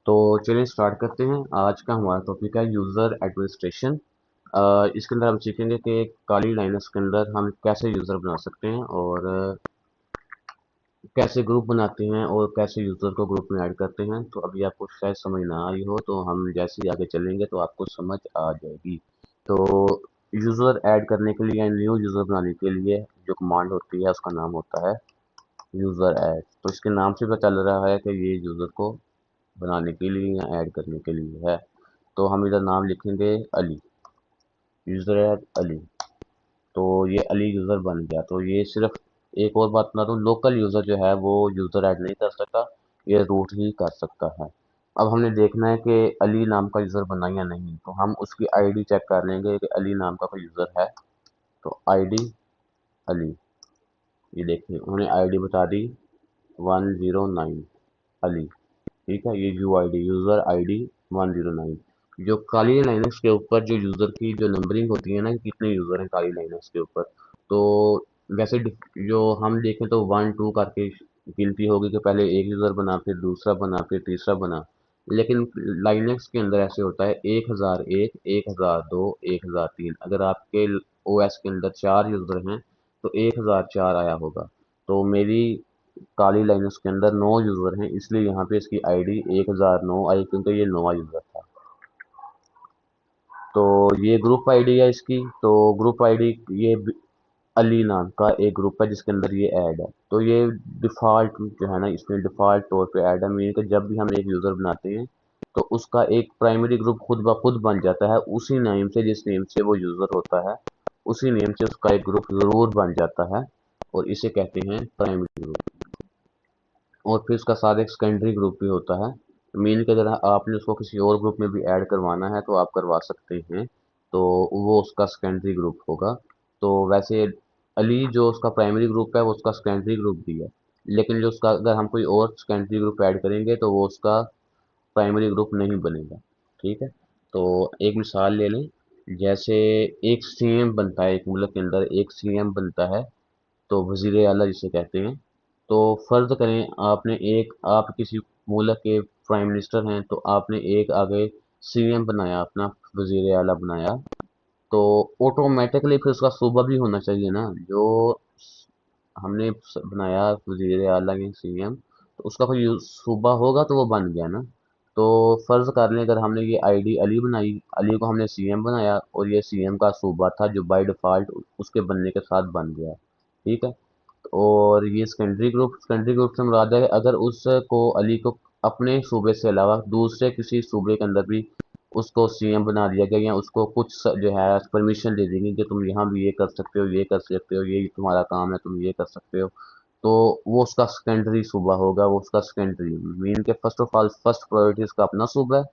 तो चलिए स्टार्ट करते हैं। आज का हमारा टॉपिक है यूज़र एडमिनिस्ट्रेशन। इसके अंदर हम सीखेंगे कि काली लाइनक्स के अंदर हम कैसे यूज़र बना सकते हैं और कैसे ग्रुप बनाते हैं और कैसे यूज़र को ग्रुप में ऐड करते हैं। तो अभी आपको शायद समझ ना आई हो, तो हम जैसे ही आगे चलेंगे तो आपको समझ आ जाएगी। तो यूज़र ऐड करने के लिए या न्यू यूज़र बनाने के लिए जो कमांड होती है उसका नाम होता है यूज़र ऐड। तो इसके नाम से पता चल रहा है कि ये यूज़र को बनाने के लिए या ऐड करने के लिए है। तो हम इधर नाम लिखेंगे अली, यूज़र ऐड अली। तो ये अली यूज़र बन गया। तो ये सिर्फ एक और बात बता दूँ, लोकल यूज़र जो है वो यूज़र ऐड नहीं कर सकता, ये रूट ही कर सकता है। अब हमने देखना है कि अली नाम का यूज़र बना या नहीं, तो हम उसकी आईडी चेक कर लेंगे कि अली नाम का कोई यूज़र है। तो आईडी अली, ये देखिए उन्होंने आईडी बता दी 109 अली। ठीक है, ये you I D user I D 109। जो काली लाइनक्स के ऊपर जो यूज़र की जो नंबरिंग होती है ना कि कितने यूज़र हैं काली लाइनक्स के ऊपर, तो वैसे जो हम देखें तो 1 2 करके गिनती होगी कि पहले एक यूज़र बना, फिर दूसरा बना, फिर तीसरा बना। लेकिन लाइनक्स के अंदर ऐसे होता है 1001, 1002, 1003। अगर आपके ओ एस के अंदर 4 यूज़र हैं तो 1004 आया होगा। तो मेरी काली लाइनक्स के अंदर 9 यूज़र हैं, इसलिए यहाँ पे इसकी आईडी 1009 आई, क्योंकि ये नवा यूज़र था। तो ये ग्रुप आईडी है इसकी। तो ग्रुप आईडी ये अली नाम का एक ग्रुप है जिसके अंदर ये ऐड है। तो ये डिफ़ॉल्ट जो है ना, इसमें डिफ़ॉल्ट तौर पे ऐड है, मीन कि जब भी हम एक यूज़र बनाते हैं तो उसका एक प्राइमरी ग्रुप खुद ब खुद बन जाता है, उसी नेम से जिस नेम से वो यूज़र होता है, उसी नेम से उसका एक ग्रुप ज़रूर बन जाता है और इसे कहते हैं प्राइमरी ग्रुप। और फिर उसका साथ एक सेकेंडरी ग्रुप भी होता है। मीन कि अगर आपने उसको किसी और ग्रुप में भी ऐड करवाना है तो आप करवा सकते हैं, तो वो उसका सेकेंडरी ग्रुप होगा। तो वैसे अली जो उसका प्राइमरी ग्रुप है वो उसका सेकेंडरी ग्रुप भी है, लेकिन जो उसका अगर हम कोई और सेकेंडरी ग्रुप ऐड करेंगे तो वो उसका प्राइमरी ग्रुप नहीं बनेगा। ठीक है, तो एक मिसाल ले लें। जैसे एक सीएम बनता है, एक मुल्क के अंदर एक सीएम बनता है, तो वजीर आला जिसे कहते हैं। तो फ़र्ज़ करें आपने एक आप किसी मुल्क के प्राइम मिनिस्टर हैं, तो आपने एक आगे सीएम बनाया, अपना वजीर आला बनाया। तो ऑटोमेटिकली फिर उसका सूबा भी होना चाहिए ना, जो हमने बनाया वजीर आला या सीएम, तो उसका कोई सूबा होगा तो वो बन गया ना। तो फ़र्ज़ कर लें अगर हमने ये आईडी अली बनाई, अली को हमने सीएम बनाया और ये सीएम का सूबा था जो बाय डिफ़ॉल्ट उसके बनने के साथ बन गया। ठीक है, और ये सेकेंडरी ग्रुप से मुराद है अगर उसको अली को अपने सूबे से अलावा दूसरे किसी सूबे के अंदर भी उसको सीएम बना दिया गया, या उसको कुछ जो है परमिशन दे देंगे कि तुम यहाँ भी ये कर सकते हो, ये कर सकते हो, ये तुम्हारा काम है, तुम ये कर सकते हो। तो वो उसका सेकेंडरी सूबा होगा, वो उसका सेकेंडरी मीन के first of all first priority उसका अपना सूबा है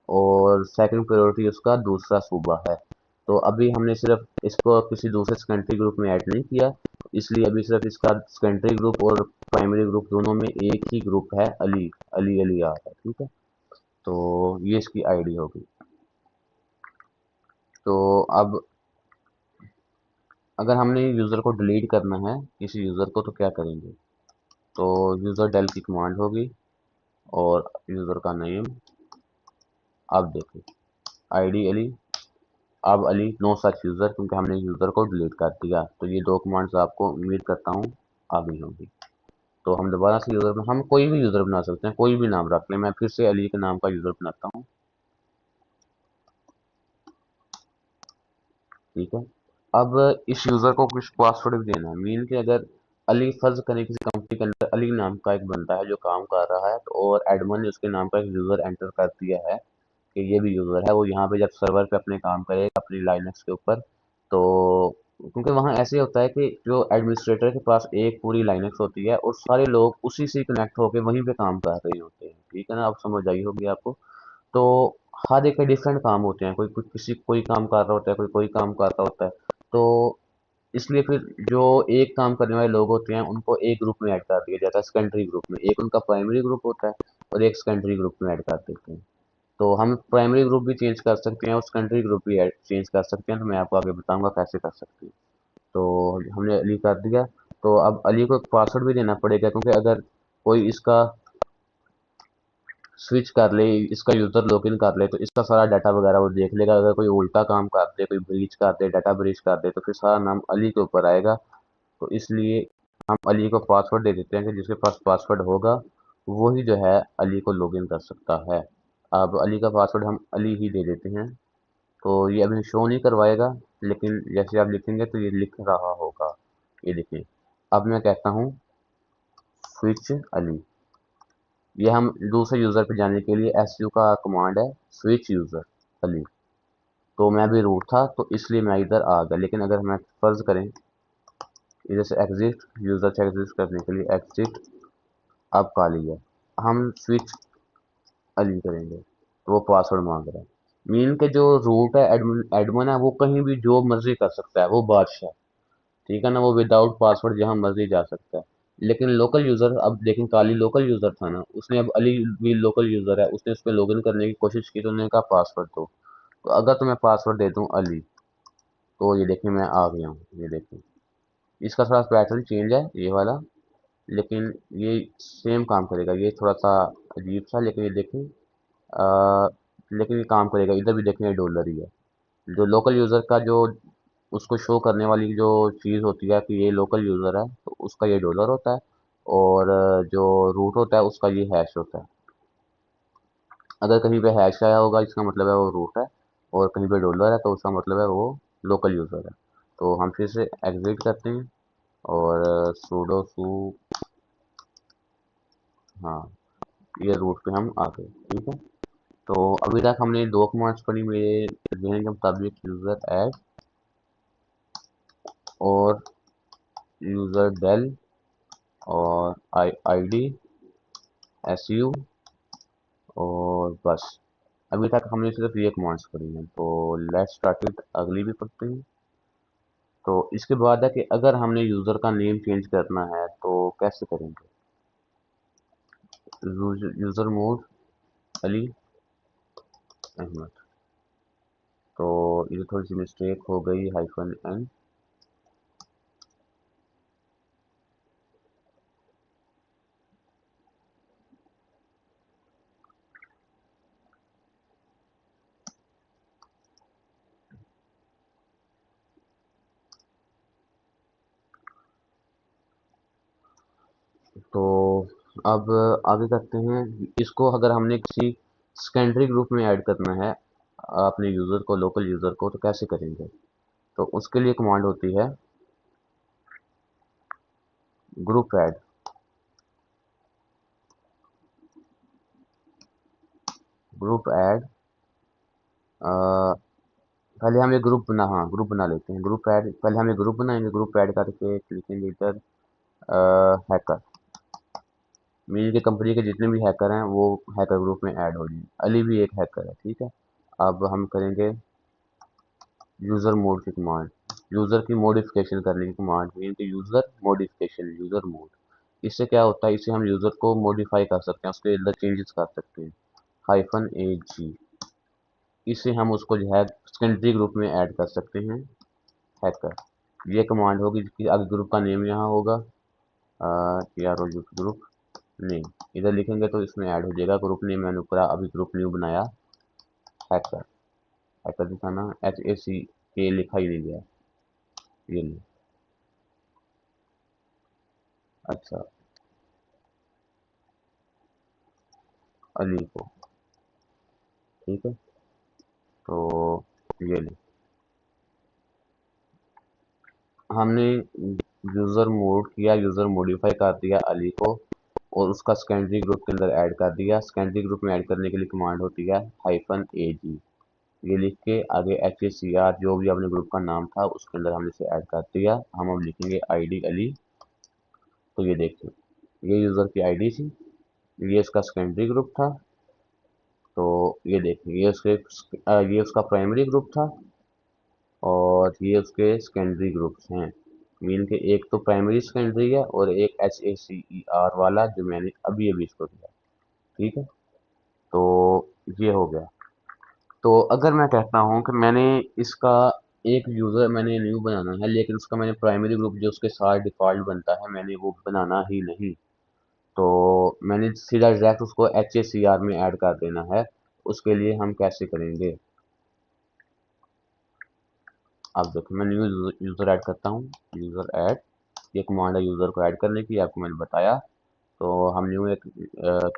और सेकंड प्रायोरिटी उसका दूसरा सूबा है। तो अभी हमने सिर्फ इसको किसी दूसरे सेकेंडरी ग्रुप में ऐड नहीं किया, इसलिए अभी सिर्फ इसका सेकेंडरी ग्रुप और प्राइमरी ग्रुप दोनों में एक ही ग्रुप है, अली अली अली आ है। ठीक है, तो ये इसकी आईडी होगी। तो अब अगर हमने यूज़र को डिलीट करना है किसी यूज़र को, तो क्या करेंगे? तो यूज़र डेल की कमांड होगी और यूज़र का नेम। अब देखिए आईडी अली, अब अली नो सच यूज़र, क्योंकि हमने यूज़र को डिलीट कर दिया। तो ये दो कमांड्स आपको उम्मीद करता हूँ आ गई होंगी। तो हम दोबारा से हम कोई भी यूज़र बना सकते हैं, कोई भी नाम रख लें। मैं फिर से अली के नाम का यूज़र बनाता हूँ। ठीक है, अब इस यूज़र को कुछ पासवर्ड भी देना है, मीन कि अगर अली फर्ज करें किसी कंपनी के अंदर अली नाम का एक बंदा है जो काम कर रहा है, तो और एडमिन ने उसके नाम का एक यूज़र एंटर कर दिया है कि ये भी यूज़र है, वो यहाँ पे जब सर्वर पे अपने काम करेगा अपनी लाइनक्स के ऊपर, तो क्योंकि वहाँ ऐसे होता है कि जो एडमिनिस्ट्रेटर के पास एक पूरी लाइनक्स होती है और सारे लोग उसी से कनेक्ट होकर वहीं पे काम कर रहे होते हैं। ठीक है ना, अब समझ आई होगी आपको। तो हर एक के डिफरेंट काम होते हैं, कोई कोई किसी कोई काम कर रहा होता है, कोई कोई काम कर रहा होता है। तो इसलिए फिर जो एक काम करने वाले लोग होते हैं उनको एक ग्रुप में ऐड कर दिया जाता है, सेकेंडरी ग्रुप में। एक उनका प्राइमरी ग्रुप होता है और एक सेकेंडरी ग्रुप में ऐड कर देते हैं। तो हम प्राइमरी ग्रुप भी चेंज कर सकते हैं और सेकेंडरी ग्रुप भी चेंज कर सकते हैं, तो मैं आपको आगे बताऊंगा कैसे कर सकते हैं। तो हमने अली कर दिया। तो अब अली को एक पासवर्ड भी देना पड़ेगा, क्योंकि अगर कोई इसका स्विच कर ले, इसका यूज़र लॉगिन कर ले, तो इसका सारा डाटा वगैरह वो देख लेगा। अगर कोई उल्टा काम कर दे, कोई ब्रीच कर दे, डाटा ब्रीच कर दे, तो फिर सारा नाम अली के ऊपर आएगा। तो इसलिए हम अली को पासवर्ड दे देते हैं कि जिसके पास पासवर्ड होगा वही जो है अली को लॉगिन कर सकता है। अब अली का पासवर्ड हम अली ही दे देते हैं। तो ये अभी शो नहीं करवाएगा, लेकिन जैसे आप लिखेंगे तो ये लिख रहा होगा। ये देखिए, अब मैं कहता हूँ स्विच अली। ये हम दूसरे यूज़र पे जाने के लिए एस यू का कमांड है, स्विच यूज़र अली। तो मैं भी रूट था तो इसलिए मैं इधर आ गया, लेकिन अगर मैं फर्ज करें इधर से एग्जिट, यूज़र से एग्जिट करने के लिए एग्जिट, अब का लिया हम स्विच अली करेंगे तो वो पासवर्ड मांग रहा है। मीन के जो रूट है, एडमिन एडमिन है, वो कहीं भी जो मर्जी कर सकता है, वो बादशाह, ठीक है ना, वो विदाउट पासवर्ड जहाँ मर्जी जा सकता है। लेकिन लोकल यूज़र, अब देखें काली लोकल यूज़र था ना, उसने अब अली भी लोकल यूज़र है, उसने उस पर लॉगिन करने की कोशिश की तो उन्होंने कहा पासवर्ड दो। तो अगर तो मैं पासवर्ड दे दूँ अली, तो ये देखिए मैं आ गया हूँ। ये देखिए इसका थोड़ा पैटर्न चेंज है ये वाला, लेकिन ये सेम काम करेगा। ये थोड़ा सा अजीब सा, लेकिन ये देखें लेकिन ये काम करेगा। इधर भी देखें डॉलर ही है। जो लोकल यूज़र का जो उसको शो करने वाली जो चीज़ होती है कि ये लोकल यूज़र है, तो उसका ये डॉलर होता है। और जो रूट होता है उसका ये हैश होता है। अगर कहीं पे हैश आया होगा इसका मतलब है वो रूट है, और कहीं पे डॉलर है तो उसका मतलब है वो लोकल यूज़र है। तो हम फिर से एग्जिट करते हैं और सूडो सू, हाँ, ये रूट पे हम आ गए, ठीक है। तो अभी तक हमने दो कमांड्स पढ़ी मेरे ज़हन के मुताबिक, यूज़र ऐड और यूज़र डेल और आईडी एस यू, और बस अभी तक हमने सिर्फ ये कमांड्स पढ़ी हैं। तो लेट्स स्टार्ट विद अगली भी पढ़ते हैं। तो इसके बाद है कि अगर हमने यूज़र का नेम चेंज करना है तो कैसे करेंगे। User mode Ali Ahmad. तो ये थोड़ी सी मिस्टेक हो गई, हाइफन एन। तो अब आगे करते हैं। इसको अगर हमने किसी सेकेंडरी ग्रुप में ऐड करना है अपने यूज़र को, लोकल यूज़र को, तो कैसे करेंगे। तो उसके लिए कमांड होती है ग्रुप ऐड। ग्रुप ऐड, पहले हम एक ग्रुप बना, हाँ ग्रुप बना लेते हैं। ग्रुप ऐड, पहले हम एक ग्रुप बनाएंगे। ग्रुप ऐड करके लिखेंगे इधर हैकर। मेरी के कंपनी के जितने भी हैकर हैं वो हैकर ग्रुप में ऐड हो जाए। अली भी एक हैकर है, ठीक है। अब हम करेंगे यूज़र मोड की कमांड, यूज़र की मॉडिफिकेशन करने की कमांड, मीन कि यूज़र मॉडिफिकेशन, यूज़र मोड। इससे क्या होता है, इससे हम यूज़र को मॉडिफाई कर सकते हैं, उसके अंदर चेंजेस कर सकते हैं। हाइफन ए जी, इससे हम उसको जो है सेकेंडरी ग्रुप में ऐड कर सकते हैं, हैकर। ये कमांड होगी जिसकी आगे ग्रुप का नेम यहाँ होगा, यार ग्रुप नेम इधर लिखेंगे तो इसमें ऐड हो जाएगा। ग्रुप नेम मैंने ऊपर अभी ग्रुप न्यू बनाया, हैकर। हैकर दिखाना, एच ए सी के लिखा ही नहीं गया, ये नहीं। अच्छा, अली को, ठीक है। तो ये नहीं, हमने यूज़र मोड किया, यूज़र मॉडिफाई कर दिया अली को, और उसका सेकेंडरी ग्रुप के अंदर ऐड कर दिया। सेकेंडरी ग्रुप में ऐड करने के लिए कमांड होती है हाइफन ए जी। ये लिख के आगे एच ए सी आर, जो भी अपने ग्रुप का नाम था उसके अंदर हमने इसे ऐड कर दिया। हम अब लिखेंगे आईडी अली। तो ये देखिए, ये यूज़र की आईडी थी, ये इसका सेकेंडरी ग्रुप था। तो ये देखिए, ये उसका प्राइमरी ग्रुप था, और ये उसके सेकेंडरी ग्रुप्स हैं। मीन के एक तो प्राइमरी सेकेंडरी है, और एक H A C E R वाला जो मैंने अभी अभी इसको दिया, ठीक है। तो ये हो गया। तो अगर मैं कहता हूँ कि मैंने इसका एक यूज़र मैंने न्यू बनाना है, लेकिन उसका मैंने प्राइमरी ग्रुप जो उसके साथ डिफ़ॉल्ट बनता है मैंने वो बनाना ही नहीं, तो मैंने सीधा डायरेक्ट उसको HACR में ऐड कर देना है। उसके लिए हम कैसे करेंगे, अब देखो मैं न्यू यूज़र ऐड करता हूँ। यूज़र ऐड, ये कमांड है यूज़र को ऐड करने की, आपको मैंने बताया। तो हम न्यू एक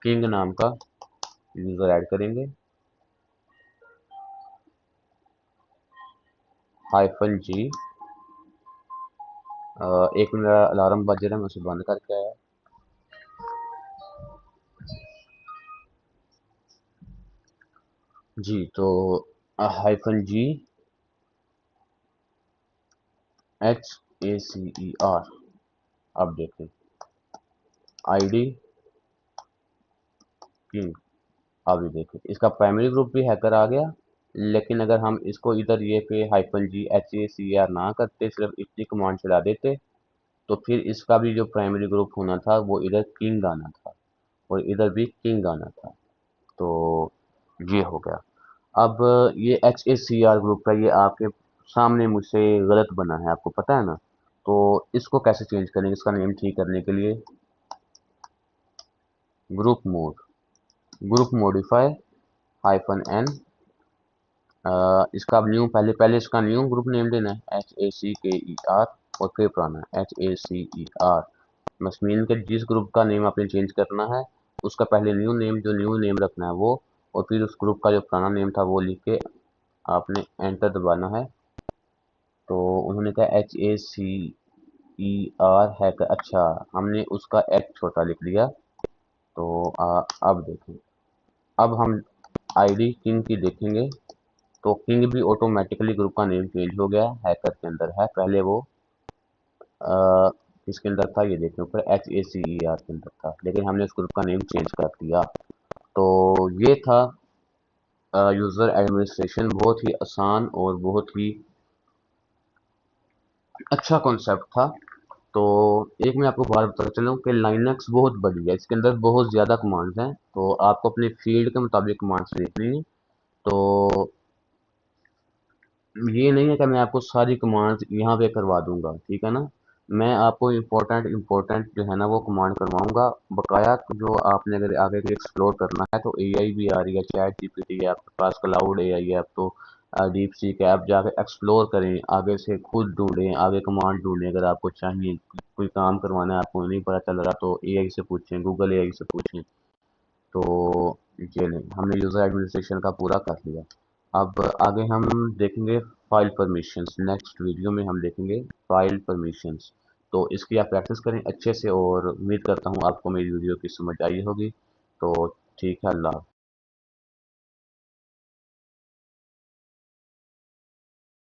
किंग नाम का यूज़र ऐड करेंगे। -G, एक मेरा अलार्म बज रहा है, मैं उसे बंद करके आया। जी, तो -G HACER, अब देखें ID किंग, अभी देखें इसका प्राइमरी ग्रुप भी हैकर आ गया। लेकिन अगर हम इसको इधर ये पे -G HACR ना करते, सिर्फ इतनी कमांड चला देते, तो फिर इसका भी जो प्राइमरी ग्रुप होना था वो इधर किंग आना था और इधर भी किंग आना था। तो ये हो गया। अब ये HACR ग्रुप है, ये आपके सामने मुझसे गलत बना है, आपको पता है ना। तो इसको कैसे चेंज करेंगे, इसका नेम ठीक करने के लिए group mode, group modify -N, इसका न्यू, पहले पहले इसका न्यू ग्रुप नेम देना है HACKER और फिर पुराना HACER। मसमीन के जिस ग्रुप का नेम आपने चेंज करना है उसका पहले न्यू नेम, जो न्यू नेम रखना है वो, और फिर उस ग्रुप का जो पुराना नेम था वो लिख के आपने एंटर दबाना है। तो उन्होंने कहा HACER है, अच्छा हमने उसका एच छोटा लिख दिया। तो अब देखें, अब हम आईडी किंग की देखेंगे, तो किंग भी ऑटोमेटिकली ग्रुप का नेम चेंज हो गया, हैकर के अंदर है। पहले वो किसके अंदर था, ये देखने ऊपर HACER के अंदर था, लेकिन हमने उस ग्रुप का नेम चेंज कर दिया। तो ये था यूज़र एडमिनिस्ट्रेशन, बहुत ही आसान और बहुत ही अच्छा कॉन्सेप्ट था। तो एक मैं आपको बात बताता चलूँ कि लाइनक्स बहुत बड़ी है, इसके अंदर बहुत ज़्यादा कमांड्स हैं, तो आपको अपने फील्ड के मुताबिक कमांड्स लिखनी है। तो ये नहीं है कि मैं आपको सारी कमांड्स यहाँ पे करवा दूंगा, ठीक है ना। मैं आपको इम्पोर्टेंट इम्पोर्टेंट जो है ना वो कमांड करवाऊंगा बकाया। जो आपने अगर आगे के एक्सप्लोर करना है तो एआई भी आ रही है, चैट जीपीटी है आपके पास, क्लाउड एआई है, अब तो डीप सीक ऐप जाके एक्सप्लोर करें, आगे से खुद ढूंढें, आगे कमांड ढूंढें। अगर आपको चाहिए कोई काम करवाना है, आपको नहीं पता चल रहा, तो एआई से पूछें, गूगल एआई से पूछें। तो ये नहीं, हमने यूज़र एडमिनिस्ट्रेशन का पूरा कर लिया। अब आगे हम देखेंगे फाइल परमिशंस, नेक्स्ट वीडियो में हम देखेंगे फाइल परमिशंस। तो इसकी आप प्रैक्टिस करें अच्छे से, और उम्मीद करता हूँ आपको मेरी वीडियो की समझ आई होगी। तो ठीक है, अल्लाह।